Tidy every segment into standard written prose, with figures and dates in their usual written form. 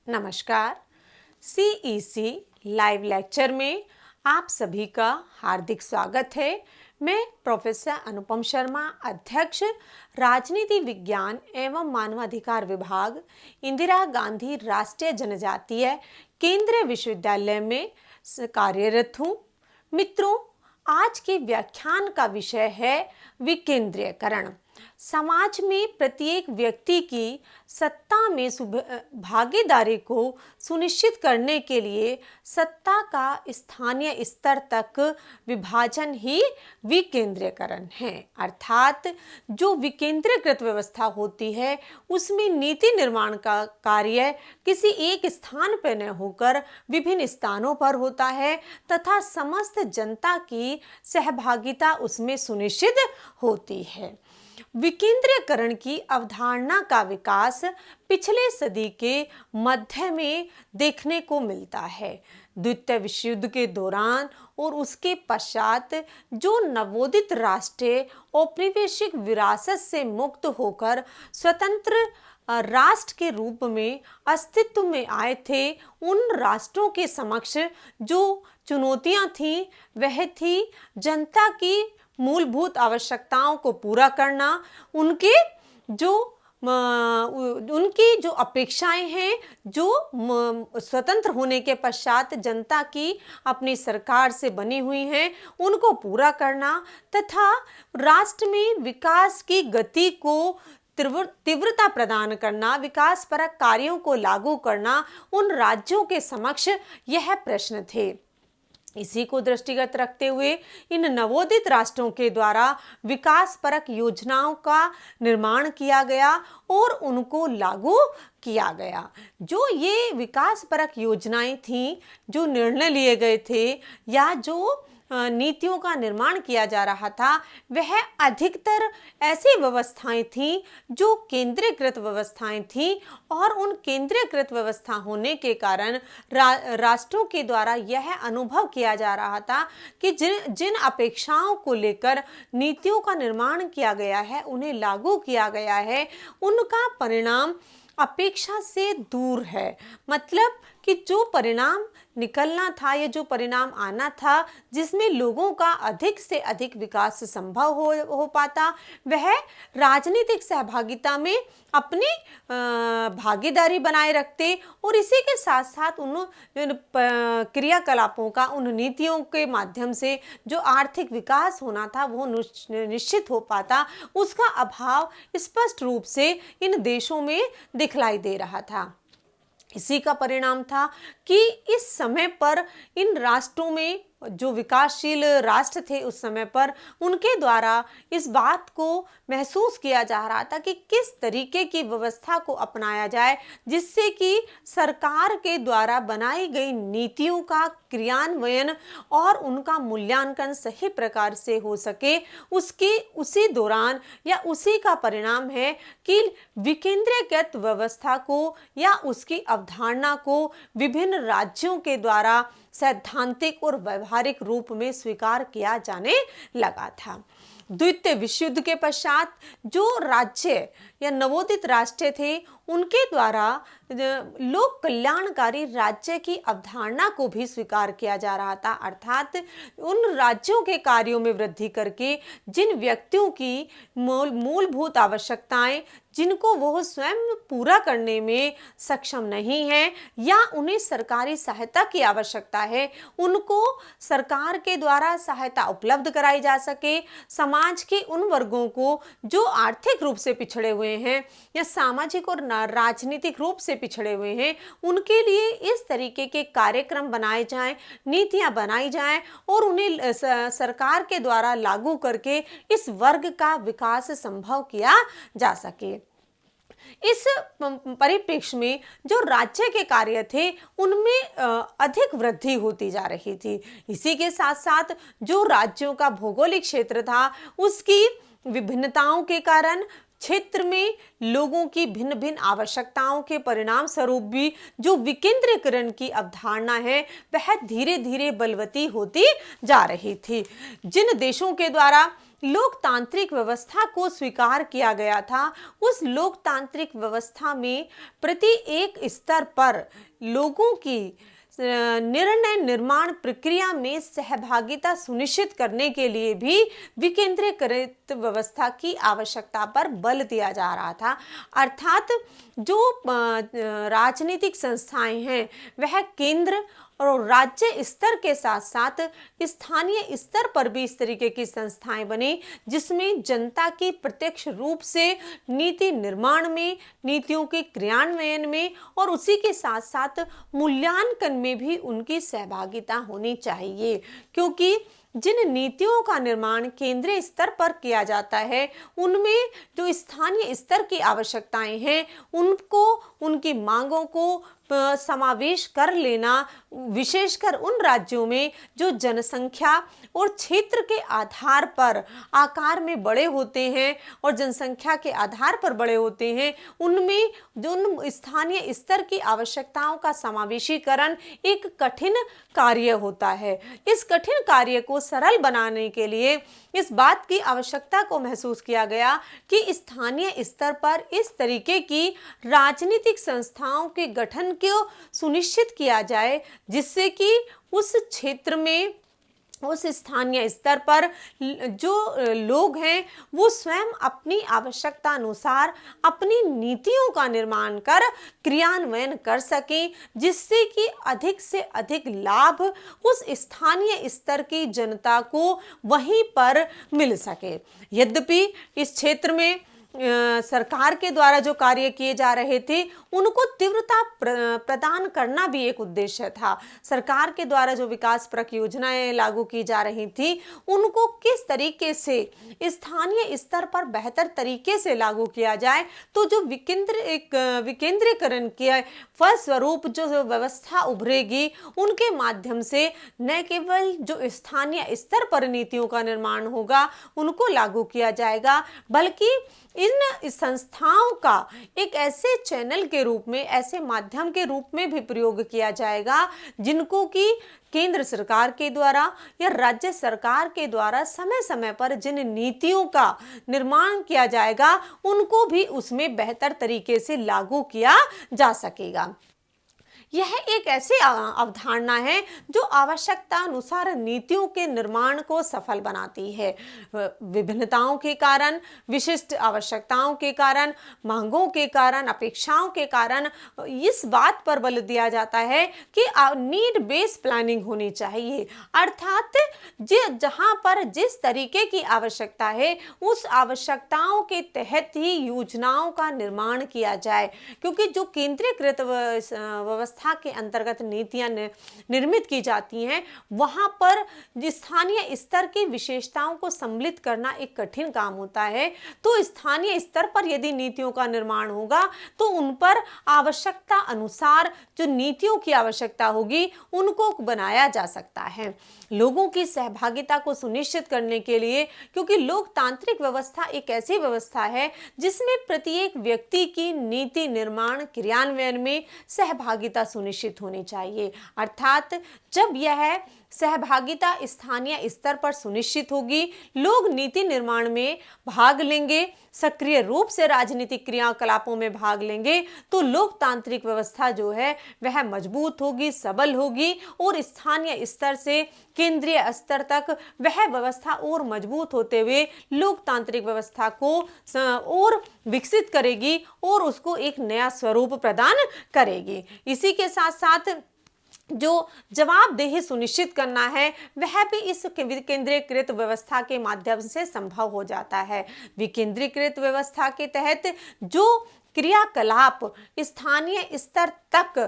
नमस्कार। CEC live lecture में आप सभी का हार्दिक स्वागत है। मैं प्रोफेसर अनुपम शर्मा, अध्यक्ष राजनीति विज्ञान एवं मानवाधिकार विभाग, इंदिरा गांधी राष्ट्रीय जनजातीय केंद्रीय विश्वविद्यालय में कार्यरत हूँ। मित्रों, आज के व्याख्यान का विषय है विकेंद्रीयकरण। समाज में प्रत्येक व्यक्ति की सत्ता में भागीदारी को सुनिश्चित करने के लिए सत्ता का स्थानीय स्तर तक विभाजन ही विकेंद्रीयकरण है। अर्थात जो विकेंद्रीकृत व्यवस्था होती है उसमें नीति निर्माण का कार्य किसी एक स्थान पर न होकर विभिन्न स्थानों पर होता है तथा समस्त जनता की सहभागिता उसमें सुनिश्चित होती है। विकेंद्रीयकरण की अवधारणा का विकास पिछले सदी के मध्य में देखने को मिलता है। द्वितीय विश्व युद्ध के दौरान और उसके पश्चात जो नवोदित राष्ट्र औपनिवेशिक विरासत से मुक्त होकर स्वतंत्र राष्ट्र के रूप में अस्तित्व में आए थे, उन राष्ट्रों के समक्ष जो चुनौतियां थीं वह थी जनता की मूलभूत आवश्यकताओं को पूरा करना, उनकी जो अपेक्षाएं हैं, जो स्वतंत्र होने के पश्चात जनता की अपनी सरकार से बनी हुई हैं, उनको पूरा करना तथा राष्ट्र में विकास की गति को तीव्रता प्रदान करना, विकास परक कार्यों को लागू करना उन राज्यों के समक्ष यह प्रश्न थे। इसी को दृष्टिगत रखते हुए इन नवोदित राष्ट्रों के द्वारा विकास परक योजनाओं का निर्माण किया गया और उनको लागू किया गया। जो ये विकास परक योजनाएं थीं, जो निर्णय लिए गए थे या जो नीतियों का निर्माण किया जा रहा था, वह अधिकतर ऐसी व्यवस्थाएं थीं जो केंद्रीकृत व्यवस्थाएं थीं और उन केंद्रीकृत व्यवस्था होने के कारण राष्ट्रों के द्वारा यह अनुभव किया जा रहा था कि जिन अपेक्षाओं को लेकर नीतियों का निर्माण किया गया है, उन्हें लागू किया गया है, उनका परिणाम अपेक्षा से दूर है। मतलब कि जो परिणाम निकलना था या जो परिणाम आना था जिसमें लोगों का अधिक से अधिक विकास संभव हो पाता, वह राजनीतिक सहभागिता में अपनी भागीदारी बनाए रखते और इसी के साथ साथ उन क्रियाकलापों का, उन नीतियों के माध्यम से जो आर्थिक विकास होना था वो निश्चित हो पाता। उसका अभाव स्पष्ट रूप से इन देशों में दिखलाई दे रहा था। इसी का परिणाम था कि इस समय पर इन राष्ट्रों में जो विकासशील राष्ट्र थे उस समय पर उनके द्वारा इस बात को महसूस किया जा रहा था कि किस तरीके की व्यवस्था को अपनाया जाए जिससे कि सरकार के द्वारा बनाई गई नीतियों का क्रियान्वयन और उनका मूल्यांकन सही प्रकार से हो सके। उसी दौरान या उसी का परिणाम है कि विकेंद्रीकृत व्यवस्था को या उसकी अवधारणा को विभिन्न राज्यों के द्वारा सैद्धांतिक और व्यवहारिक रूप में स्वीकार किया जाने लगा था। द्वितीय विश्व युद्ध के पश्चात जो राज्य या नवोदित राष्ट्र थे उनके द्वारा लोक कल्याणकारी राज्य की अवधारणा को भी स्वीकार किया जा रहा था। अर्थात उन राज्यों के कार्यों में वृद्धि करके जिन व्यक्तियों की मूलभूत आवश्यकताएं जिनको वो स्वयं पूरा करने में सक्षम नहीं है या उन्हें सरकारी सहायता की आवश्यकता है, उनको सरकार के द्वारा सहायता उपलब्ध कराई जा सके। समाज के उन वर्गों को जो आर्थिक रूप से पिछड़े हुए हैं या सामाजिक और राजनीतिक रूप से पिछड़े हुए हैं, उनके लिए इस तरीके के कार्यक्रम बनाए जाएं, नीतियां बनाई जाएं और उन्हें सरकार के द्वारा लागू करके इस वर्ग का विकास संभव किया जा सके। इस परिप्रेक्ष्य में जो राज्य के कार्य थे उनमें अधिक वृद्धि होती जा रही थी। इसी के साथ साथ जो राज्यों का भौगोलिक क्षेत्र था उसकी विभिन्नताओं के कारण क्षेत्र में लोगों की भिन्न भिन्न आवश्यकताओं के परिणाम स्वरूप भी जो विकेंद्रीकरण की अवधारणा है वह धीरे धीरे बलवती होती जा रही थी। जिन देशों के द्वारा लोकतांत्रिक व्यवस्था को स्वीकार किया गया था, उस लोकतांत्रिक व्यवस्था में प्रति एक स्तर पर लोगों की निर्णय निर्माण प्रक्रिया में सहभागिता सुनिश्चित करने के लिए भी विकेंद्रीकृत व्यवस्था की आवश्यकता पर बल दिया जा रहा था। अर्थात जो राजनीतिक संस्थाएं हैं वह केंद्र और राज्य स्तर के साथ साथ स्थानीय स्तर पर भी इस तरीके की संस्थाएं बनी जिसमें जनता की प्रत्यक्ष रूप से नीति निर्माण में, नीतियों के क्रियान्वयन में और उसी के साथ साथ मूल्यांकन में भी उनकी सहभागिता होनी चाहिए। क्योंकि जिन नीतियों का निर्माण केंद्रीय स्तर पर किया जाता है उनमें जो स्थानीय स्तर की आवश्यकताएं हैं उनको, उनकी मांगों को समावेश कर लेना, विशेषकर उन राज्यों में जो जनसंख्या और क्षेत्र के आधार पर आकार में बड़े होते हैं और जनसंख्या के आधार पर बड़े होते हैं, उनमें जो उन स्थानीय स्तर की आवश्यकताओं का समावेशीकरण एक कठिन कार्य होता है। इस कठिन कार्य को सरल बनाने के लिए इस बात की आवश्यकता को महसूस किया गया कि स्थानीय स्तर पर इस तरीके की राजनीतिक संस्थाओं के गठन को सुनिश्चित किया जाए जिससे कि उस क्षेत्र में, उस स्थानीय स्तर पर जो लोग हैं वो स्वयं अपनी आवश्यकता अनुसार अपनी नीतियों का निर्माण कर क्रियान्वयन कर सकें, जिससे कि अधिक से अधिक लाभ उस स्थानीय स्तर की जनता को वहीं पर मिल सके। यद्यपि इस क्षेत्र में सरकार के द्वारा जो कार्य किए जा रहे थे उनको तीव्रता प्रदान करना भी एक उद्देश्य था। सरकार के द्वारा जो विकासपरक योजनाएं लागू की जा रही थी उनको किस तरीके से स्थानीय स्तर पर बेहतर तरीके से लागू किया जाए, तो जो विकेंद्रीकरण के फलस्वरूप जो व्यवस्था उभरेगी उनके माध्यम से न केवल जो स्थानीय स्तर पर नीतियों का निर्माण होगा उनको लागू किया जाएगा, बल्कि इन संस्थाओं का एक ऐसे चैनल के रूप में, ऐसे माध्यम के रूप में भी प्रयोग किया जाएगा जिनको कि केंद्र सरकार के द्वारा या राज्य सरकार के द्वारा समय समय पर जिन नीतियों का निर्माण किया जाएगा उनको भी उसमें बेहतर तरीके से लागू किया जा सकेगा। यह एक ऐसी अवधारणा है जो आवश्यकता अनुसार नीतियों के निर्माण को सफल बनाती है। विभिन्नताओं के कारण, विशिष्ट आवश्यकताओं के कारण, मांगों के कारण, अपेक्षाओं के कारण इस बात पर बल दिया जाता है कि नीड बेस्ड प्लानिंग होनी चाहिए। अर्थात जहां पर जिस तरीके की आवश्यकता है उस आवश्यकताओं के तहत ही योजनाओं का निर्माण किया जाए, क्योंकि जो केंद्रीकृत व्यवस्था के अंतर्गत नीतियां निर्मित की जाती हैं वहां पर स्थानीय स्तर की विशेषताओं को सम्मिलित करना एक कठिन काम होता है। तो स्थानीय स्तर पर यदि नीतियों का निर्माण होगा तो उन पर आवश्यकता अनुसार जो नीतियों की आवश्यकता होगी उनको बनाया जा सकता है। लोगों की सहभागिता को सुनिश्चित करने के लिए, क्योंकि लोकतांत्रिक व्यवस्था एक ऐसी व्यवस्था है जिसमें प्रत्येक व्यक्ति की नीति निर्माण क्रियान्वयन में सहभागिता सुनिश्चित होनी चाहिए। अर्थात जब यह सहभागिता स्थानीय स्तर पर सुनिश्चित होगी, लोग नीति निर्माण में भाग लेंगे, सक्रिय रूप से राजनीतिक क्रियाकलापों में भाग लेंगे, तो लोकतांत्रिक व्यवस्था जो है वह मजबूत होगी, सबल होगी और स्थानीय स्तर से केंद्रीय स्तर तक वह व्यवस्था और मजबूत होते हुए लोकतांत्रिक व्यवस्था को और विकसित करेगी और उसको एक नया स्वरूप प्रदान करेगी। इसी के साथ साथ जो जवाबदेही सुनिश्चित करना है वह भी इस विकेंद्रीकृत व्यवस्था के माध्यम से संभव हो जाता है। विकेंद्रीकृत व्यवस्था के तहत जो क्रियाकलाप स्थानीय स्तर तक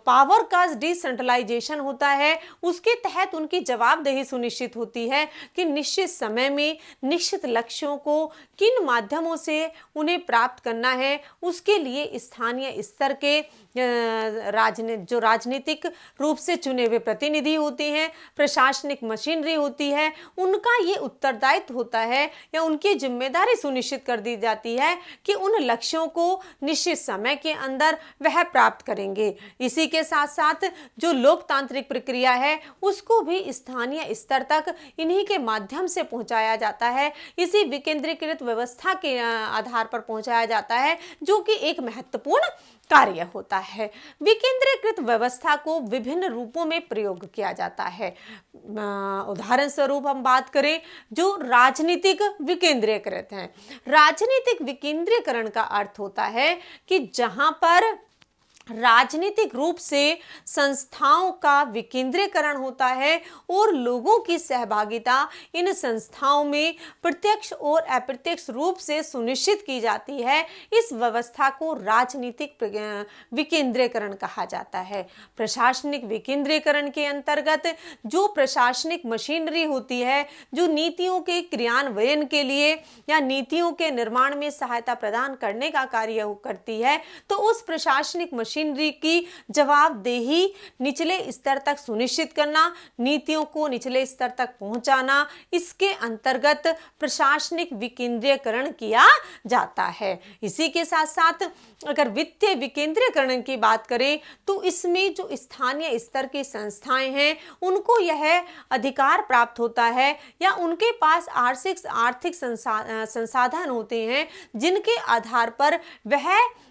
पावर का डिसेंट्रलाइजेशन होता है, उसके तहत उनकी जवाबदेही सुनिश्चित होती है कि निश्चित समय में निश्चित लक्ष्यों को किन माध्यमों से उन्हें प्राप्त करना है। उसके लिए स्थानीय स्तर के जो राजनीतिक रूप से चुने हुए प्रतिनिधि होते हैं, प्रशासनिक मशीनरी होती है, उनका ये उत्तरदायित्व होता है या उनकी जिम्मेदारी सुनिश्चित कर दी जाती है कि उन लक्ष्यों को निश्चित समय के अंदर वह प्राप्त करेंगे। इसी के साथ साथ जो लोकतांत्रिक प्रक्रिया है उसको भी स्थानीय स्तर तक इन्हीं के माध्यम से पहुंचाया जाता है, इसी विकेंद्रीकृत व्यवस्था के आधार पर पहुंचाया जाता है, जो कि एक महत्वपूर्ण कार्य होता है। विकेंद्रीकृत व्यवस्था को विभिन्न रूपों में प्रयोग किया जाता है। उदाहरण स्वरूप हम बात करें जो राजनीतिक विकेंद्रीकृत हैं। राजनीतिक विकेंद्रीकरण का अर्थ होता है कि जहां पर राजनीतिक रूप से संस्थाओं का विकेंद्रीकरण होता है और लोगों की सहभागिता इन संस्थाओं में प्रत्यक्ष और अप्रत्यक्ष रूप से सुनिश्चित की जाती है। इस व्यवस्था को राजनीतिक विकेंद्रीकरण कहा जाता है। प्रशासनिक विकेंद्रीकरण के अंतर्गत जो प्रशासनिक मशीनरी होती है, जो नीतियों के क्रियान्वयन के लिए या नीतियों के निर्माण में सहायता प्रदान करने का कार्य करती है, तो उस प्रशासनिक मशीनरी की जवाबदेही निचले स्तर तक सुनिश्चित करना, नीतियों को निचले स्तर तक पहुंचाना, इसके अंतर्गत प्रशासनिक विकेंद्रीकरण किया जाता है। इसी के साथ साथ अगर वित्तीय विकेंद्रीकरण की बात करें तो इसमें जो स्थानीय स्तर की संस्थाएं हैं उनको यह अधिकार प्राप्त होता है या उनके पास आर्थिक संसाधन होते हैं जिनके आधार पर वह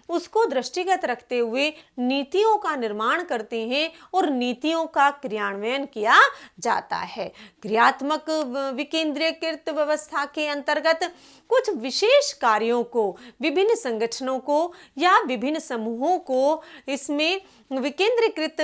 उसको दृष्टिगत रखते हुए नीतियों का निर्माण करते हैं और नीतियों का क्रियान्वयन किया जाता है। क्रियात्मक विकेंद्रीकृत व्यवस्था के अंतर्गत कुछ विशेष कार्यों को विभिन्न संगठनों को या विभिन्न समूहों को इसमें विकेंद्रीकृत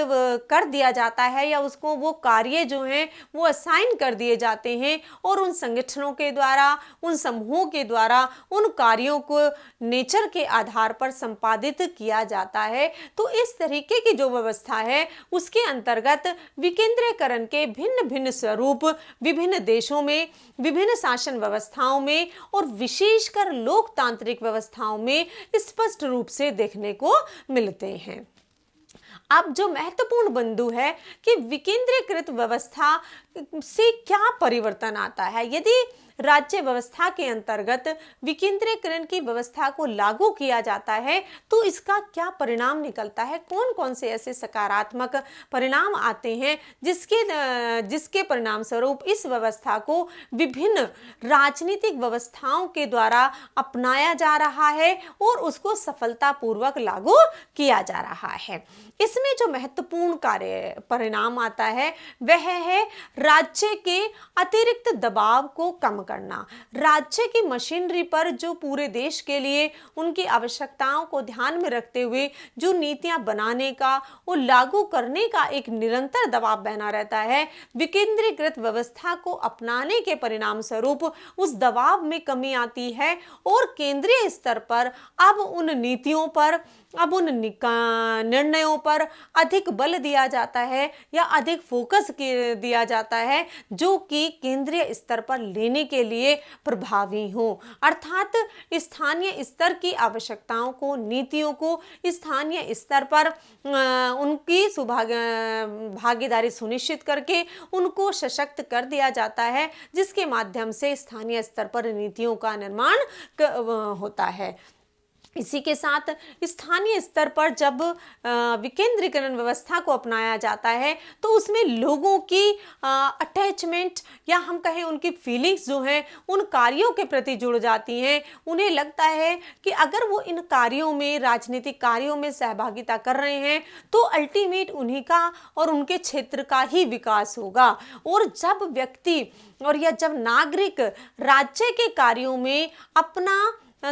कर दिया जाता है या उसको वो कार्य जो हैं वो असाइन कर दिए जाते हैं और उन संगठनों के द्वारा, उन समूहों के द्वारा उन कार्यों को नेचर के आधार पर संपादित किया जाता है। तो इस तरीके की जो व्यवस्था है उसके अंतर्गत विकेंद्रीकरण के भिन्न भिन्न स्वरूप विभिन्न देशों में, विभिन्न शासन व्यवस्थाओं में और विशेषकर लोकतांत्रिक व्यवस्थाओं में स्पष्ट रूप से देखने को मिलते हैं। अब जो महत्वपूर्ण बिंदु है कि विकेंद्रीकृत व्यवस्था से क्या परिवर्तन आता है। यदि राज्य व्यवस्था के अंतर्गत विकेंद्रीकरण की व्यवस्था को लागू किया जाता है तो इसका क्या परिणाम निकलता है, कौन कौन से ऐसे सकारात्मक परिणाम आते हैं जिसके परिणाम स्वरूप इस व्यवस्था को विभिन्न राजनीतिक व्यवस्थाओं के द्वारा अपनाया जा रहा है और उसको सफलतापूर्वक लागू किया जा रहा है। इसमें जो महत्वपूर्ण कार्य परिणाम आता है वह है राज्य के अतिरिक्त दबाव को कम करना। राज्य की मशीनरी पर जो पूरे देश के लिए उनकी आवश्यकताओं को ध्यान में रखते हुए जो नीतियां बनाने का और लागू करने का एक निरंतर दबाव बना रहता है, विकेंद्रीकृत व्यवस्था को अपनाने के परिणाम स्वरूप उस दबाव में कमी आती है और केंद्रीय स्तर पर अब उन नीतियों पर, अब उन निर्णयों पर अधिक बल दिया जाता है या अधिक फोकस दिया जाता है जो कि केंद्रीय स्तर पर लेने के लिए प्रभावी हो। अर्थात स्थानीय स्तर की आवश्यकताओं को, नीतियों को स्थानीय स्तर पर उनकी भागीदारी सुनिश्चित करके उनको सशक्त कर दिया जाता है, जिसके माध्यम से स्थानीय स्तर पर नीतियों का निर्माण होता है। इसी के साथ स्थानीय स्तर पर जब विकेंद्रीकरण व्यवस्था को अपनाया जाता है तो उसमें लोगों की अटैचमेंट या हम कहें उनकी फीलिंग्स जो हैं उन कार्यों के प्रति जुड़ जाती हैं। उन्हें लगता है कि अगर वो इन कार्यों में, राजनीतिक कार्यों में सहभागिता कर रहे हैं तो अल्टीमेट उन्हीं का और उनके क्षेत्र का ही विकास होगा। और जब व्यक्ति और या जब नागरिक राज्य के कार्यों में अपना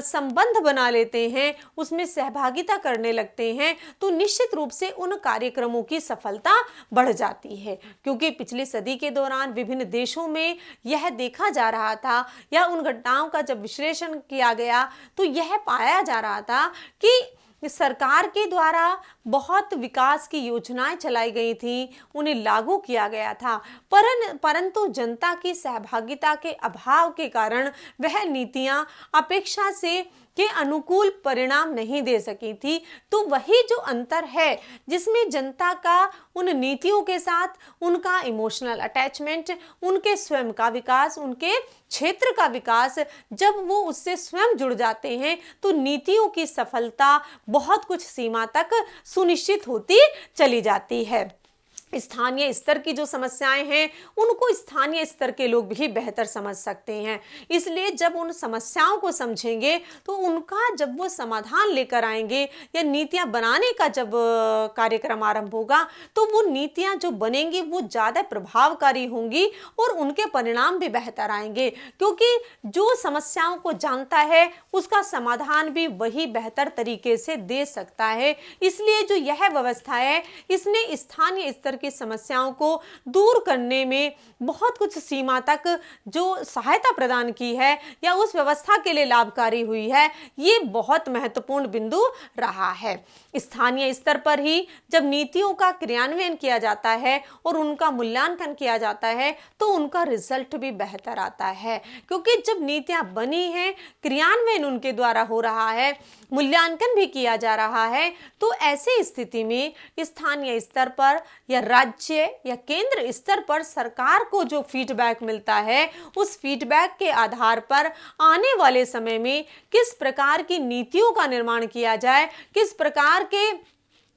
संबंध बना लेते हैं, उसमें सहभागिता करने लगते हैं, तो निश्चित रूप से उन कार्यक्रमों की सफलता बढ़ जाती है। क्योंकि पिछली सदी के दौरान विभिन्न देशों में यह देखा जा रहा था, या उन घटनाओं का जब विश्लेषण किया गया तो यह पाया जा रहा था कि सरकार के द्वारा बहुत विकास की योजनाएं चलाई गई थी, उन्हें लागू किया गया था, परंतु जनता की सहभागिता के अभाव के कारण वह नीतियां अपेक्षा से के अनुकूल परिणाम नहीं दे सकी थी। तो वही जो अंतर है जिसमें जनता का उन नीतियों के साथ उनका इमोशनल अटैचमेंट, उनके स्वयं का विकास, उनके क्षेत्र का विकास, जब वो उससे स्वयं जुड़ जाते हैं तो नीतियों की सफलता बहुत कुछ सीमा तक सुनिश्चित होती चली जाती है। स्थानीय स्तर की जो समस्याएं हैं उनको स्थानीय स्तर के लोग भी बेहतर समझ सकते हैं। इसलिए जब उन समस्याओं को समझेंगे तो उनका जब वो समाधान लेकर आएंगे या नीतियां बनाने का जब कार्यक्रम आरंभ होगा तो वो नीतियां जो बनेंगी वो ज़्यादा प्रभावकारी होंगी और उनके परिणाम भी बेहतर आएंगे, क्योंकि जो समस्याओं को जानता है उसका समाधान भी वही बेहतर तरीके से दे सकता है। इसलिए जो यह व्यवस्था है इसने स्थानीय स्तर की समस्याओं को दूर करने में बहुत कुछ सीमा तक जो सहायता प्रदान की है या उस व्यवस्था के लिए लाभकारी हुई है, ये बहुत महत्वपूर्ण बिंदु रहा है। स्थानीय स्तर पर ही जब नीतियों का क्रियान्वयन किया जाता है और उनका मूल्यांकन किया जाता है तो उनका रिजल्ट भी बेहतर आता है, क्योंकि जब नीतियां बनी हैं, क्रियान्वयन उनके द्वारा हो रहा है, मूल्यांकन भी किया जा रहा है, तो ऐसे स्थिति में स्थानीय स्तर पर या राज्य या केंद्र स्तर पर सरकार को जो फीडबैक मिलता है उस फीडबैक के आधार पर आने वाले समय में किस प्रकार की नीतियों का निर्माण किया जाए, किस प्रकार के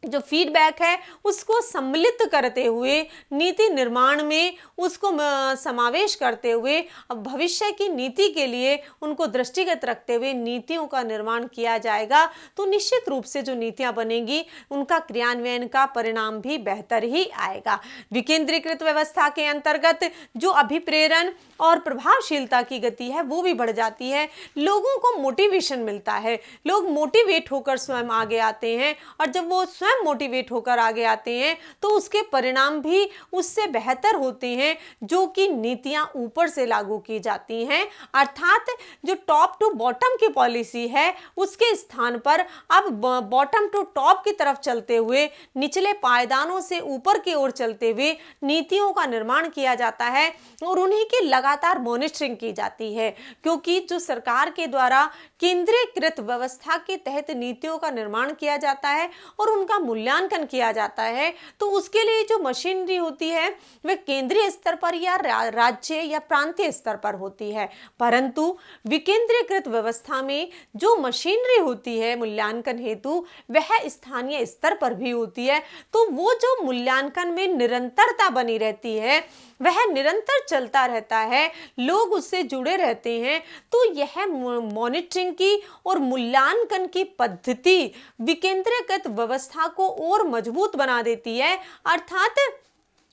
जो फीडबैक है उसको सम्मिलित करते हुए नीति निर्माण में उसको समावेश करते हुए अब भविष्य की नीति के लिए उनको दृष्टिगत रखते हुए नीतियों का निर्माण किया जाएगा, तो निश्चित रूप से जो नीतियां बनेंगी उनका क्रियान्वयन का परिणाम भी बेहतर ही आएगा। विकेंद्रीकृत व्यवस्था के अंतर्गत जो अभिप्रेरण और प्रभावशीलता की गति है वो भी बढ़ जाती है, लोगों को मोटिवेशन मिलता है, लोग मोटिवेट होकर स्वयं आगे आते हैं, और जब वो स्वयं मोटिवेट होकर आगे आते हैं तो उसके परिणाम भी उससे बेहतर होते हैं जो कि नीतियां ऊपर से लागू की जाती हैं। अर्थात जो टॉप टू बॉटम की पॉलिसी है उसके स्थान पर अब बॉटम टू टॉप की तरफ चलते हुए निचले पायदानों से ऊपर की ओर चलते हुए नीतियों का निर्माण किया जाता है और उन्हीं की लगातार मॉनिटरिंग की जाती है, क्योंकि जो सरकार के द्वारा केंद्रीकृत व्यवस्था के तहत नीतियों का निर्माण किया जाता है और उनका मूल्यांकन किया जाता है, तो उसके लिए जो मशीनरी होती है वह केंद्रीय स्तर पर या राज्य या प्रांतीय स्तर पर होती है। परंतु विकेंद्रीकृत व्यवस्था में जो मशीनरी होती है मूल्यांकन हेतु वह स्थानीय स्तर पर भी होती है, तो वो जो मूल्यांकन में निरंतरता बनी रहती है वह निरंतर चलता रहता है, लोग उससे जुड़े रहते हैं, तो यह मॉनिटरिंग की और मूल्यांकन की पद्धति विकेंद्रीकृत व्यवस्था को और मजबूत बना देती है। अर्थात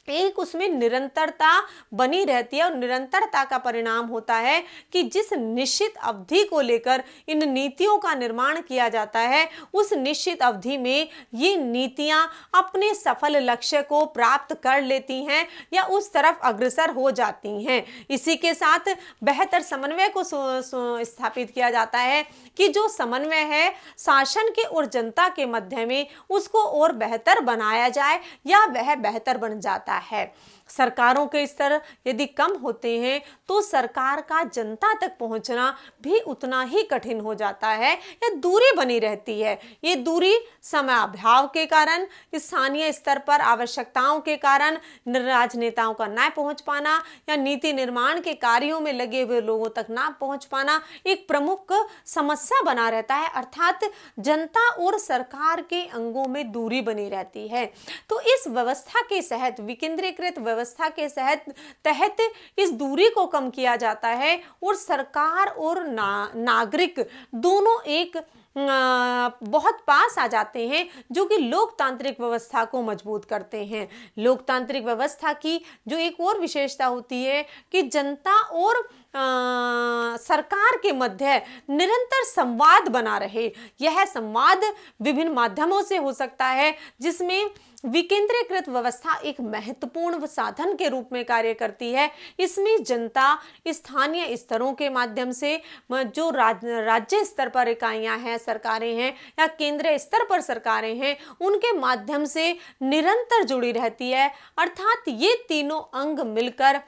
एक उसमें निरंतरता बनी रहती है और निरंतरता का परिणाम होता है कि जिस निश्चित अवधि को लेकर इन नीतियों का निर्माण किया जाता है उस निश्चित अवधि में ये नीतियां अपने सफल लक्ष्य को प्राप्त कर लेती हैं या उस तरफ अग्रसर हो जाती हैं। इसी के साथ बेहतर समन्वय को स्थापित किया जाता है कि जो समन्वय है शासन के और जनता के मध्य में उसको और बेहतर बनाया जाए या वह बेहतर बन जाता है। सरकारों के स्तर यदि कम होते हैं तो सरकार का जनता तक पहुंचना भी उतना ही कठिन हो जाता है या दूरी बनी रहती है। ये दूरी समय अभाव के कारण, स्थानीय स्तर पर आवश्यकताओं के कारण, राजनेताओं का न पहुंच पाना या नीति निर्माण के कार्यों में लगे हुए लोगों तक ना पहुंच पाना एक प्रमुख समस्या बना रहता है। अर्थात जनता और सरकार के अंगों में दूरी बनी रहती है। तो इस व्यवस्था के तहत, विकेंद्रीकृत व्यवस्था के तहत इस दूरी को कम किया जाता है और सरकार और नागरिक दोनों एक बहुत पास आ जाते हैं, जो कि लोकतांत्रिक व्यवस्था को मजबूत करते हैं। लोकतांत्रिक व्यवस्था की जो एक और विशेषता होती है कि जनता और सरकार के मध्य निरंतर संवाद बना रहे। यह संवाद विभिन्न माध्यमों से हो सकता है, जिसमें विकेंद्रीकृत व्यवस्था एक महत्वपूर्ण साधन के रूप में कार्य करती है। इसमें जनता स्थानीय स्तरों के माध्यम से, जो राज्य स्तर पर इकाइयां हैं, सरकारें हैं, या केंद्रीय स्तर पर सरकारें हैं, उनके माध्यम से निरंतर जुड़ी रहती है। अर्थात ये तीनों अंग मिलकर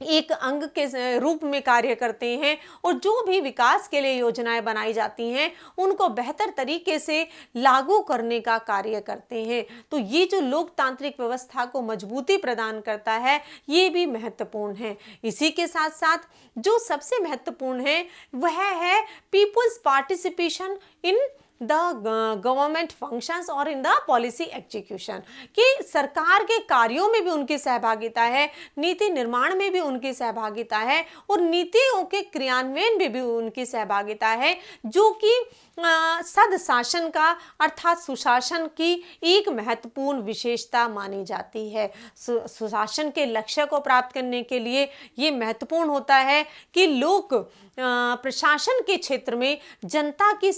एक अंग के रूप में कार्य करते हैं और जो भी विकास के लिए योजनाएं बनाई जाती हैं उनको बेहतर तरीके से लागू करने का कार्य करते हैं। तो ये जो लोकतांत्रिक व्यवस्था को मजबूती प्रदान करता है, ये भी महत्वपूर्ण है। इसी के साथ साथ जो सबसे महत्वपूर्ण है वह है people's participation in the government functions और इन द पॉलिसी एग्जीक्यूशन, कि सरकार के कार्यों में भी उनकी सहभागिता है, नीति निर्माण में भी उनकी सहभागिता है और नीतियों के क्रियान्वयन में भी उनकी सहभागिता है, जो कि सदशासन का अर्थात सुशासन की एक महत्वपूर्ण विशेषता मानी जाती है। सुशासन के लक्ष्य को प्राप्त करने के लिए ये महत्वपूर्ण होता है कि लोक प्रशासन के क्षेत्र में जनता की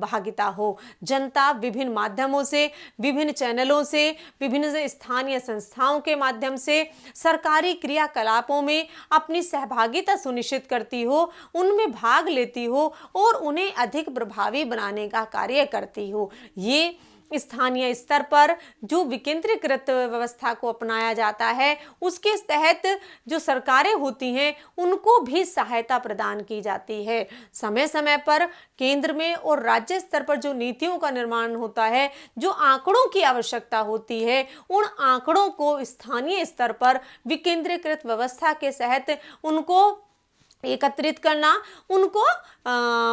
भागिता हो। जनता विभिन्न माध्यमों से, विभिन्न चैनलों से, विभिन्न स्थानीय संस्थाओं के माध्यम से सरकारी क्रियाकलापों में अपनी सहभागिता सुनिश्चित करती हो, उनमें भाग लेती हो और उन्हें अधिक प्रभावी बनाने का कार्य करती हो। ये स्थानीय स्तर पर जो विकेंद्रीकृत व्यवस्था को अपनाया जाता है, उसके तहत जो सरकारें होती हैं उनको भी सहायता प्रदान की जाती है। समय समय पर केंद्र में और राज्य स्तर पर जो नीतियों का निर्माण होता है, जो आंकड़ों की आवश्यकता होती है, उन आंकड़ों को स्थानीय स्तर पर विकेंद्रीकृत व्यवस्था के तहत उनको एकत्रित करना, उनको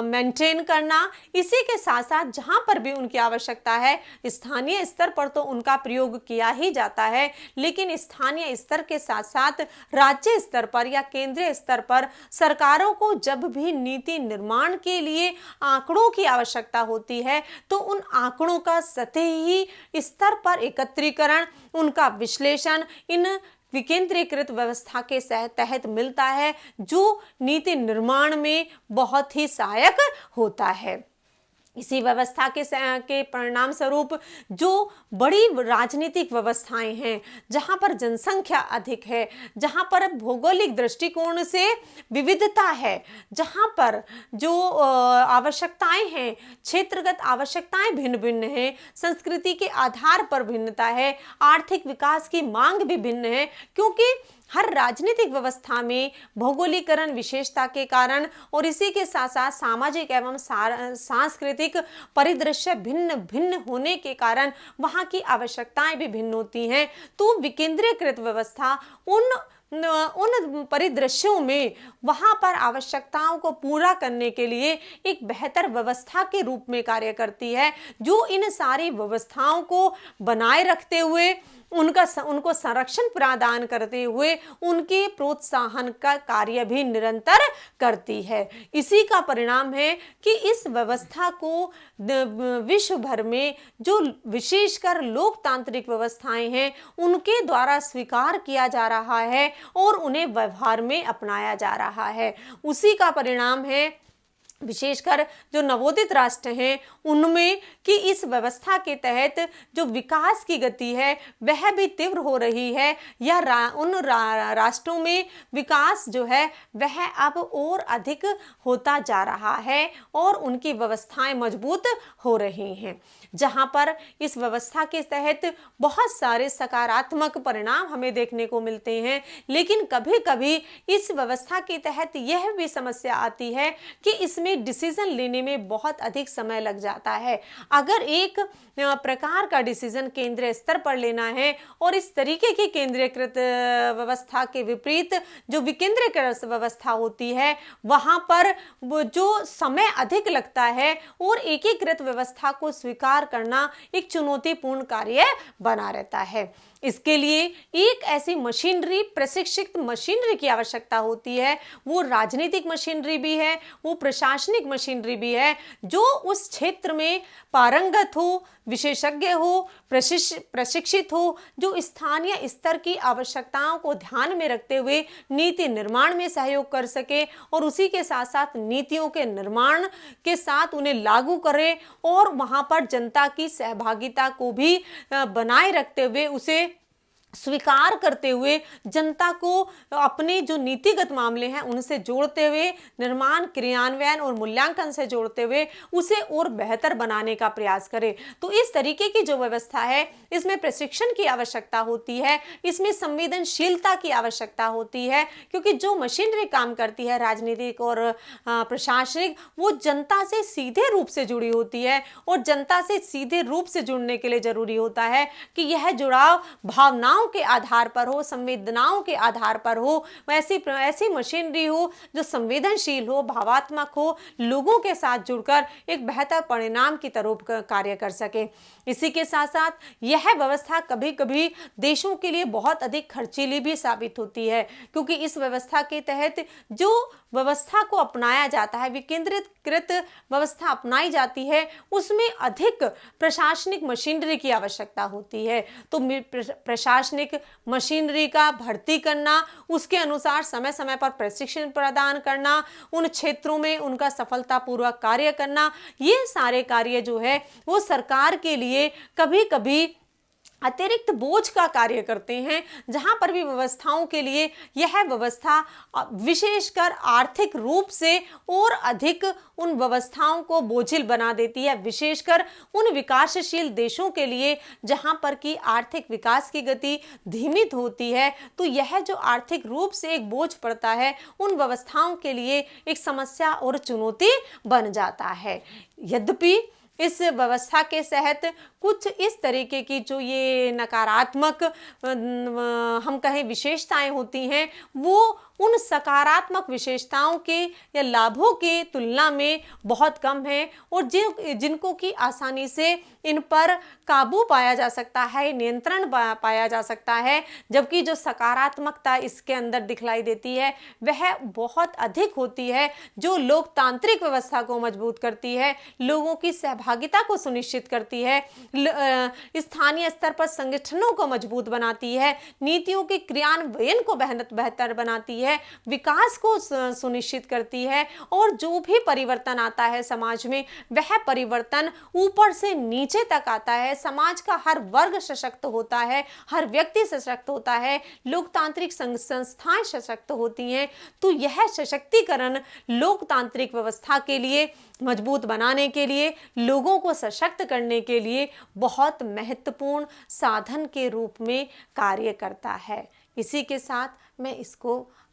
मेंटेन करना, इसी के साथ साथ जहां पर भी उनकी आवश्यकता है, स्थानीय स्तर पर तो उनका प्रयोग किया ही जाता है, लेकिन स्थानीय स्तर के साथ साथ राज्य स्तर पर या केंद्रीय स्तर पर सरकारों को जब भी नीति निर्माण के लिए आंकड़ों की आवश्यकता होती है, तो उन आंकड़ों का सतही स्तर पर एकत्रीकरण, उनका विश्लेषण इन विकेंद्रीकृत व्यवस्था के तहत मिलता है, जो नीति निर्माण में बहुत ही सहायक होता है। इसी व्यवस्था के परिणाम स्वरूप जो बड़ी राजनीतिक व्यवस्थाएं हैं, जहां पर जनसंख्या अधिक है, जहां पर भौगोलिक दृष्टिकोण से विविधता है, जहां पर जो आवश्यकताएं हैं, क्षेत्रगत आवश्यकताएं भिन्न भिन्न हैं, संस्कृति के आधार पर भिन्नता है, आर्थिक विकास की मांग भी भिन्न है, क्योंकि हर राजनीतिक व्यवस्था में भौगोलिकरण विशेषता के कारण और इसी के साथ साथ सामाजिक एवं सांस्कृतिक परिदृश्य भिन्न भिन्न होने के कारण वहाँ की आवश्यकताएं भी भिन्न होती हैं। तो विकेंद्रीकृत व्यवस्था उन परिदृश्यों में वहाँ पर आवश्यकताओं को पूरा करने के लिए एक बेहतर व्यवस्था के रूप में कार्य करती है, जो इन सारी व्यवस्थाओं को बनाए रखते हुए उनको संरक्षण प्रदान करते हुए उनके प्रोत्साहन का कार्य भी निरंतर करती है। इसी का परिणाम है कि इस व्यवस्था को विश्व भर में जो विशेषकर लोकतांत्रिक व्यवस्थाएं हैं उनके द्वारा स्वीकार किया जा रहा है और उन्हें व्यवहार में अपनाया जा रहा है। उसी का परिणाम है विशेषकर जो नवोदित राष्ट्र हैं उनमें कि इस व्यवस्था के तहत जो विकास की गति है वह भी तीव्र हो रही है, या उन राष्ट्रों में विकास जो है वह अब और अधिक होता जा रहा है और उनकी व्यवस्थाएं मजबूत हो रही हैं। जहां पर इस व्यवस्था के तहत बहुत सारे सकारात्मक परिणाम हमें देखने को मिलते हैं, लेकिन कभी कभी इस व्यवस्था के तहत यह भी समस्या आती है कि इसमें डिसीजन लेने में बहुत अधिक समय लग जाता है। अगर एक प्रकार का डिसीजन केंद्रीय स्तर पर लेना है और इस तरीके की केंद्रीकृत व्यवस्था के विपरीत जो विकेंद्रीकृत व्यवस्था होती है वहां पर जो समय अधिक लगता है और एकीकृत व्यवस्था को स्वीकार करना एक चुनौतीपूर्ण कार्य बना रहता है। इसके लिए एक ऐसी मशीनरी, प्रशिक्षित मशीनरी की आवश्यकता होती है। वो राजनीतिक मशीनरी भी है, वो प्रशासनिक मशीनरी भी है, जो उस क्षेत्र में पारंगत हो, विशेषज्ञ हो, प्रशिक्षित हो, जो स्थानीय स्तर की आवश्यकताओं को ध्यान में रखते हुए नीति निर्माण में सहयोग कर सके और उसी के साथ साथ नीतियों के निर्माण के साथ उन्हें लागू करे और वहां पर जनता की सहभागिता को भी बनाए रखते हुए, उसे स्वीकार करते हुए, जनता को अपने जो नीतिगत मामले हैं उनसे जोड़ते हुए, निर्माण, क्रियान्वयन और मूल्यांकन से जोड़ते हुए उसे और बेहतर बनाने का प्रयास करें। तो इस तरीके की जो व्यवस्था है, इसमें प्रशिक्षण की आवश्यकता होती है, इसमें संवेदनशीलता की आवश्यकता होती है, क्योंकि जो मशीनरी काम करती है, राजनीतिक और प्रशासनिक, वो जनता से सीधे रूप से जुड़ी होती है और जनता से सीधे रूप से जुड़ने के लिए जरूरी होता है कि यह जुड़ाव भावनाओं के आधार पर हो, संवेदनाओं के आधार पर हो, ऐसी मशीनरी हो जो संवेदनशील हो, भावात्मक हो, लोगों के साथ जुड़कर एक बेहतर परिणाम की तरफ कार्य कर सके। इसी के साथ साथ यह व्यवस्था कभी कभी देशों के लिए बहुत अधिक खर्चीली भी साबित होती है, क्योंकि इस व्यवस्था के तहत जो व्यवस्था को अपनाया जाता है, विकेंद्रीकृत व्यवस्था अपनाई जाती है, उसमें अधिक प्रशासनिक मशीनरी की आवश्यकता होती है। तो प्रशासनिक मशीनरी का भर्ती करना, उसके अनुसार समय समय पर प्रशिक्षण प्रदान करना, उन क्षेत्रों में उनका सफलतापूर्वक कार्य करना, ये सारे कार्य जो है वो सरकार के लिए कभी कभी अतिरिक्त बोझ का कार्य करते हैं। जहां पर भी व्यवस्थाओं के लिए यह व्यवस्था विशेषकर आर्थिक रूप से और अधिक उन व्यवस्थाओं को बोझिल बना देती है, विशेषकर उन विकासशील देशों के लिए जहां पर की आर्थिक विकास की गति धीमी होती है। तो यह जो आर्थिक रूप से एक बोझ पड़ता है, उन व्यवस्थाओं के लिए एक समस्या और चुनौती बन जाता है। यद्यपि इस व्यवस्था के तहत कुछ इस तरीके की जो ये नकारात्मक हम कहें विशेषताएं होती हैं, वो उन सकारात्मक विशेषताओं के या लाभों के तुलना में बहुत कम है और जिनको कि आसानी से इन पर काबू पाया जा सकता है, नियंत्रण पाया जा सकता है, जबकि जो सकारात्मकता इसके अंदर दिखलाई देती है वह बहुत अधिक होती है, जो लोकतांत्रिक व्यवस्था को मजबूत करती है, लोगों की सहभागिता को सुनिश्चित करती है, स्थानीय स्तर पर संगठनों को मजबूत बनाती है, नीतियों के क्रियान्वयन को बेहतर बनाती है, विकास को सुनिश्चित करती है और जो भी परिवर्तन आता है समाज में, वह परिवर्तन ऊपर से नीचे तक आता है। समाज का हर वर्ग सशक्त होता है, हर व्यक्ति सशक्त होता है, लोकतांत्रिक संस्थाएं सशक्त होती हैं। तो यह सशक्तिकरण लोकतांत्रिक व्यवस्था के लिए मजबूत बनाने के लिए, लोगों को सशक्त करने के लिए बहुत महत्वपूर्ण साधन के रूप में कार्य करता है। इसी के साथ मैं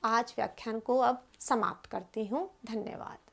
आज व्याख्यान को अब समाप्त करती हूँ। धन्यवाद।